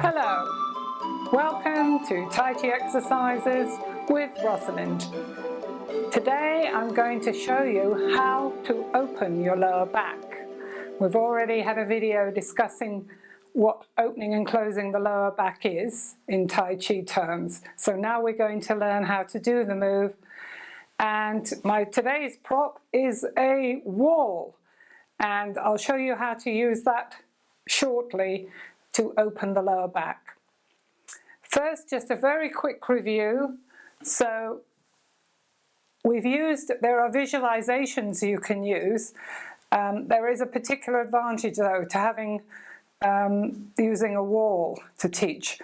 Hello, welcome to Tai Chi exercises with Rosalind. Today I'm going to show you how to open your lower back. We've already had a video discussing what opening and closing the lower back is in Tai Chi terms. So now we're going to learn how to do the move. And today's prop is a wall. And I'll show you how to use that shortly to open the lower back. First, just a very quick review. So there are visualizations you can use. There is a particular advantage though to having using a wall to teach.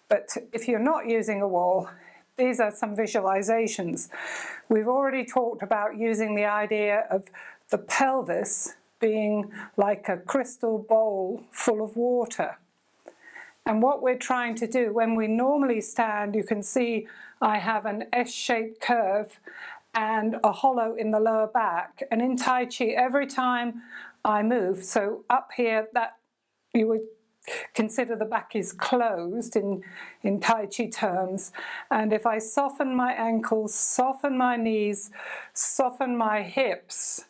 But if you're not using a wall, these are some visualizations. We've already talked about using the idea of the pelvis being like a crystal bowl full of water. And what we're trying to do, when we normally stand, you can see I have an S-shaped curve and a hollow in the lower back. And in Tai Chi, every time I move, so up here, that you would consider the back is closed in Tai Chi terms. And if I soften my ankles, soften my knees, soften my hips,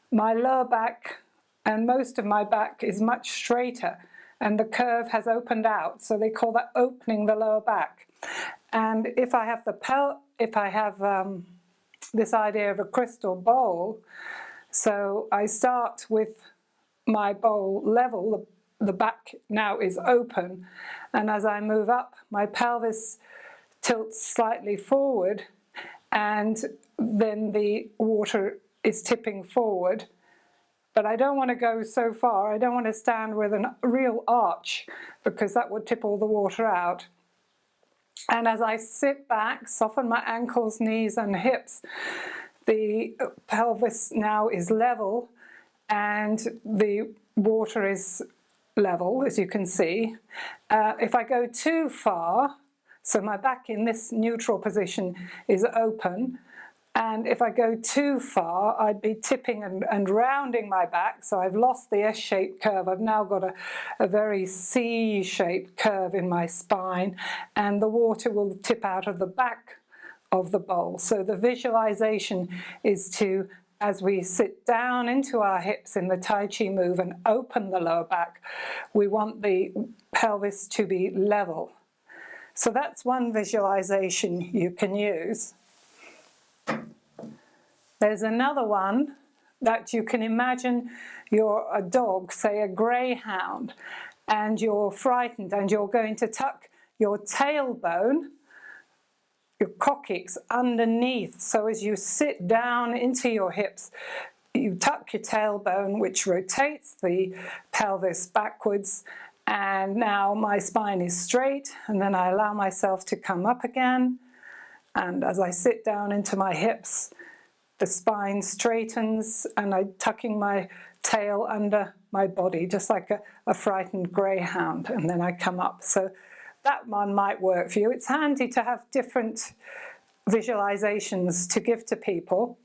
my lower back and most of my back is much straighter. And the curve has opened out, so they call that opening the lower back. And if I have this idea of a crystal bowl, so I start with my bowl level, the back now is open, and as I move up, my pelvis tilts slightly forward, and then the water is tipping forward. But I don't want to go so far. I don't want to stand with a real arch because that would tip all the water out. And as I sit back, soften my ankles, knees and hips, the pelvis now is level and the water is level, as you can see. If I go too far, so my back in this neutral position is open, and if I go too far, I'd be tipping and rounding my back, so I've lost the S-shaped curve. I've now got a very C-shaped curve in my spine, and the water will tip out of the back of the bowl. So the visualization is to, as we sit down into our hips in the Tai Chi move and open the lower back, we want the pelvis to be level. So that's one visualization you can use. There's another one that you can imagine you're a dog, say a greyhound, and you're frightened and you're going to tuck your tailbone, your coccyx, underneath. So as you sit down into your hips, you tuck your tailbone, which rotates the pelvis backwards, and now my spine is straight, and then I allow myself to come up again. And as I sit down into my hips, the spine straightens and I'm tucking my tail under my body, just like a frightened greyhound, and then I come up. So that one might work for you. It's handy to have different visualizations to give to people.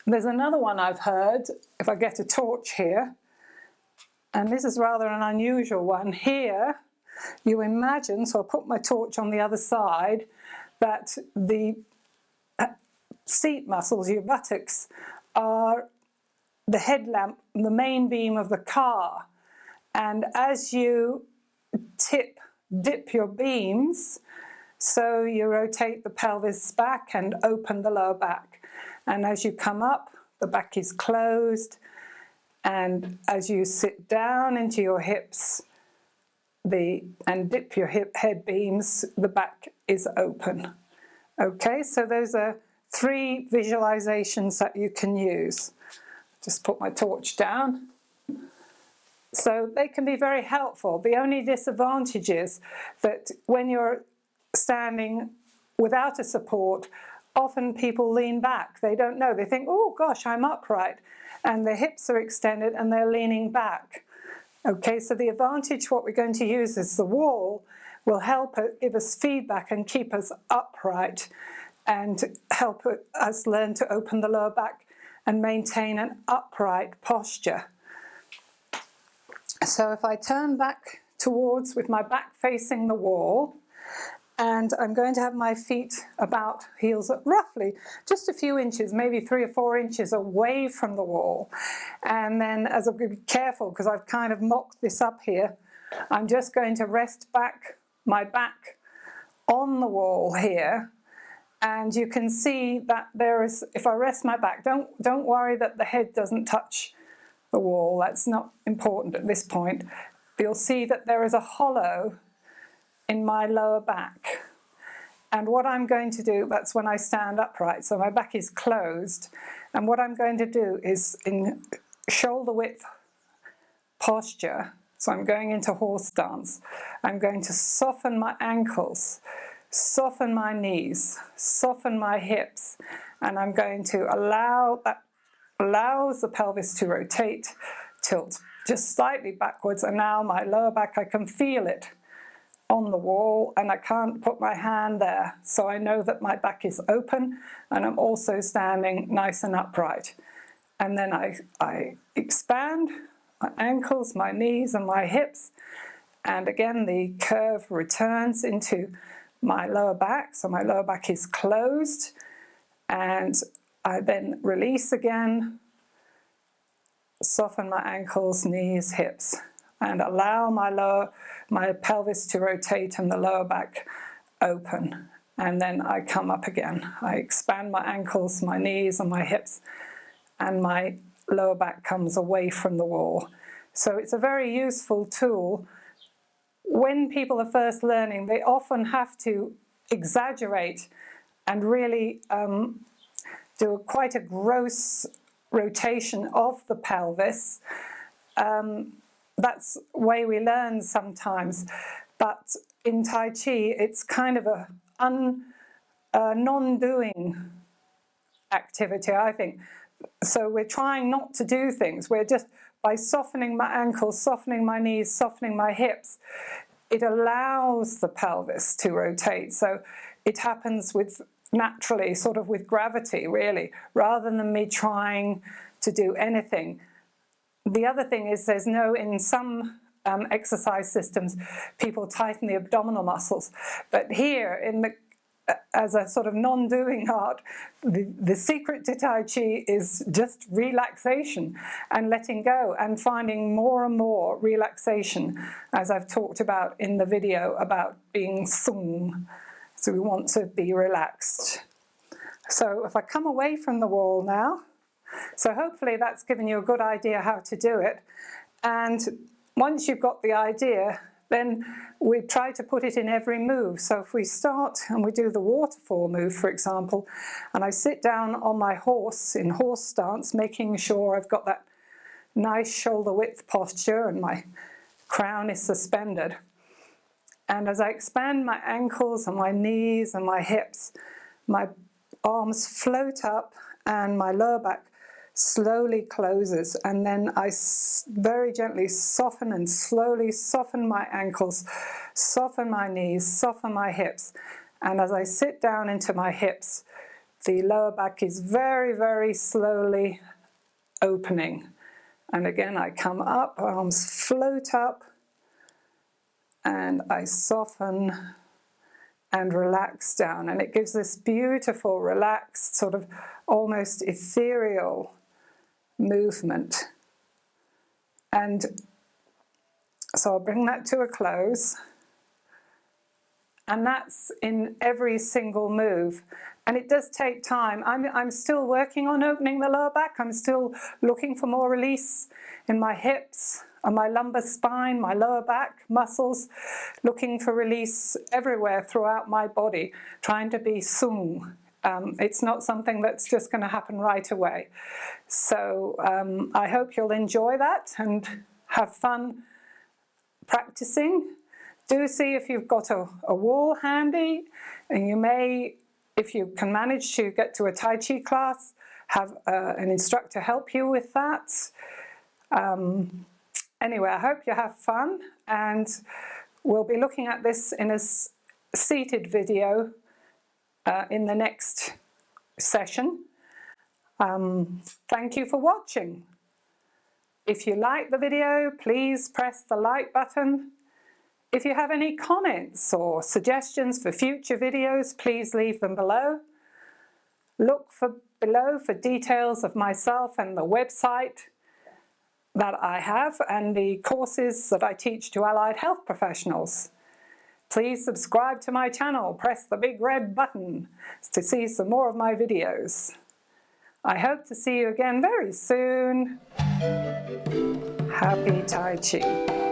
There's another one I've heard, if I get a torch here, and this is rather an unusual one. Here, you imagine, so I'll put my torch on the other side, that the seat muscles, your buttocks, are the headlamp, the main beam of the car. And as you dip your beams, so you rotate the pelvis back and open the lower back. And as you come up, the back is closed. And as you sit down into your hips and dip your head beams, the back is open. Okay, so those are 3 visualizations that you can use. Just put my torch down. So they can be very helpful. The only disadvantage is that when you're standing without a support, often people lean back. They don't know. They think, oh gosh, I'm upright. And their hips are extended and they're leaning back. Okay, so the advantage, what we're going to use is the wall will help give us feedback and keep us upright and help us learn to open the lower back and maintain an upright posture. So if I turn back towards, with my back facing the wall. And I'm going to have my feet about heels at roughly just a few inches, maybe 3 or 4 inches away from the wall. And then, as I'm going to be careful, because I've kind of mocked this up here, I'm just going to rest back my back on the wall here. And you can see that there is, if I rest my back, don't worry that the head doesn't touch the wall. That's not important at this point. You'll see that there is a hollow in my lower back. And what I'm going to do, that's when I stand upright, so my back is closed. And what I'm going to do is, in shoulder width posture, so I'm going into horse stance, I'm going to soften my ankles, soften my knees, soften my hips, and I'm going to allows the pelvis to rotate, tilt just slightly backwards, and now my lower back, I can feel it on the wall, and I can't put my hand there, so I know that my back is open and I'm also standing nice and upright. And then I expand my ankles, my knees and my hips, and again the curve returns into my lower back, so my lower back is closed, and I then release again, soften my ankles, knees, hips, and allow my pelvis to rotate and the lower back open. And then I come up again. I expand my ankles, my knees and my hips, and my lower back comes away from the wall. So it's a very useful tool. When people are first learning, they often have to exaggerate and really do quite a gross rotation of the pelvis. That's the way we learn sometimes, but in Tai Chi it's kind of a non-doing activity, I think. So we're trying not to do things, we're just, by softening my ankles, softening my knees, softening my hips, it allows the pelvis to rotate. So it happens naturally, sort of with gravity really, rather than me trying to do anything. The other thing is in some exercise systems, people tighten the abdominal muscles. But here, as a sort of non-doing art, the secret to Tai Chi is just relaxation and letting go and finding more and more relaxation, as I've talked about in the video about being sung. So we want to be relaxed. So if I come away from the wall now, so hopefully that's given you a good idea how to do it. And once you've got the idea, then we try to put it in every move. So if we start and we do the waterfall move, for example, and I sit down on my horse in horse stance, making sure I've got that nice shoulder width posture and my crown is suspended. And as I expand my ankles and my knees and my hips, my arms float up and my lower back slowly closes, and then I very gently soften and slowly soften my ankles, soften my knees, soften my hips, and as I sit down into my hips, the lower back is very, very slowly opening. And again I come up, arms float up, and I soften and relax down, and it gives this beautiful, relaxed, sort of almost ethereal movement. And so I'll bring that to a close, and that's in every single move. And it does take time. I'm still working on opening the lower back. I'm still looking for more release in my hips and my lumbar spine, my lower back muscles, looking for release everywhere throughout my body, trying to be sung. It's not something that's just going to happen right away. So I hope you'll enjoy that and have fun practicing. Do see if you've got a wall handy, and you may, if you can manage to get to a Tai Chi class, have an instructor help you with that. Anyway, I hope you have fun, and we'll be looking at this in a seated video in the next session. Thank you for watching. If you like the video, please press the like button, If you have any comments or suggestions for future videos, please leave them below. Look below for details of myself and the website that I have and the courses that I teach to allied health professionals. Please subscribe to my channel, press the big red button to see some more of my videos. I hope to see you again very soon. Happy Tai Chi.